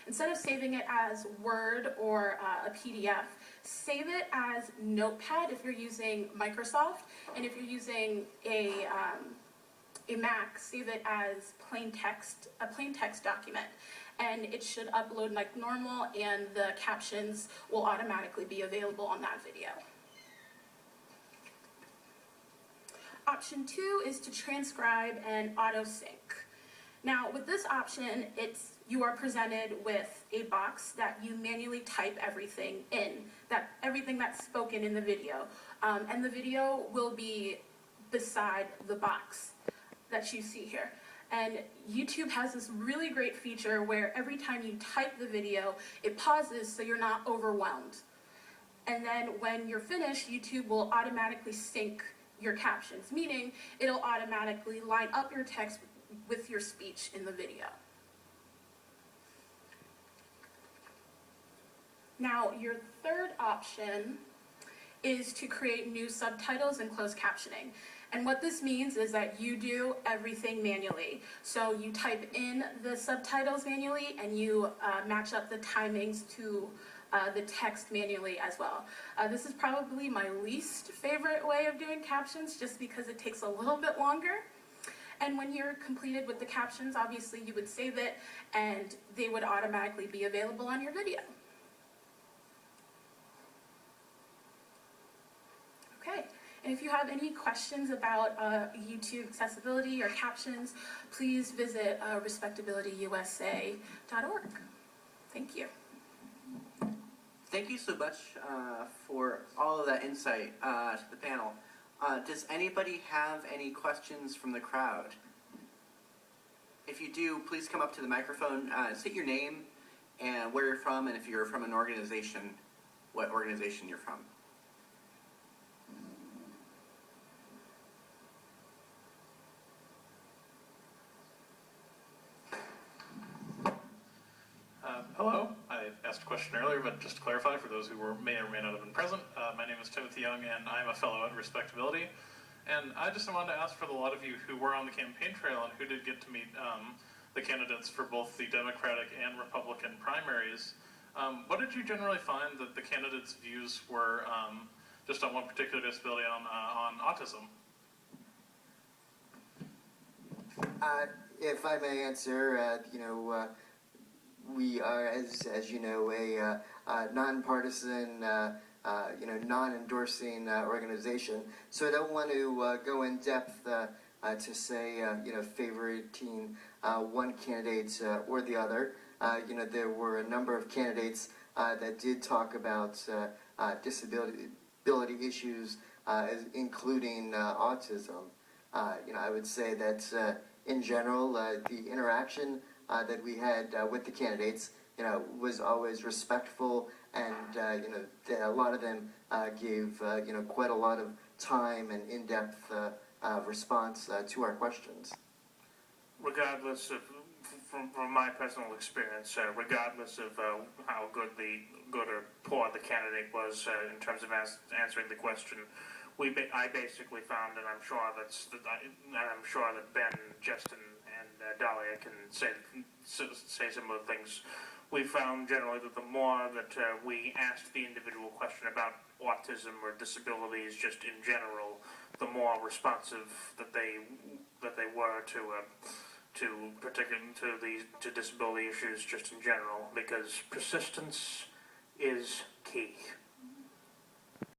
instead of saving it as Word or a PDF, save it as Notepad if you're using Microsoft, and if you're using a Mac, save it as a plain text document, and it should upload like normal, and the captions will automatically be available on that video. Option 2 is to transcribe and auto-sync. Now, with this option, you are presented with a box that you manually type everything in, everything that's spoken in the video, and the video will be beside the box that you see here. And YouTube has this really great feature where every time you type the video, it pauses so you're not overwhelmed. And then when you're finished, YouTube will automatically sync your captions, meaning it'll automatically line up your text with your speech in the video. Now, your third option is to create new subtitles and closed captioning. And what this means is that you do everything manually. So you type in the subtitles manually, and you match up the timings to the text manually as well. This is probably my least favorite way of doing captions, just because it takes a little bit longer. And when you're completed with the captions, obviously you would save it, and they would automatically be available on your video. Okay, and if you have any questions about YouTube accessibility or captions, please visit respectabilityusa.org. Thank you. Thank you so much for all of that insight to the panel. Does anybody have any questions from the crowd? If you do, please come up to the microphone, state your name and where you're from, and if you're from an organization, what organization you're from. Hello. I asked a question earlier, but just to clarify for those who may or may not have been present, my name is Timothy Young, and I'm a fellow at Respectability. And I just wanted to ask for a lot of you who were on the campaign trail and who did get to meet the candidates for both the Democratic and Republican primaries, what did you generally find that the candidates' views were just on one particular disability, on autism? If I may answer, we are, as you know, a nonpartisan, non-endorsing organization. So I don't want to go in depth to say, favoriting one candidate or the other. There were a number of candidates that did talk about disability issues, including autism. I would say that in general, the interaction that we had with the candidates, was always respectful, and a lot of them gave quite a lot of time and in-depth response to our questions. Regardless of, from my personal experience, regardless of how good or poor the candidate was in terms of answering the question, I basically found, and I'm sure that Ben, Justin, and Dahlia can say some of the things. We found generally that the more that we asked the individual question about autism or disabilities just in general, the more responsive that they were to disability issues just in general, because persistence is key.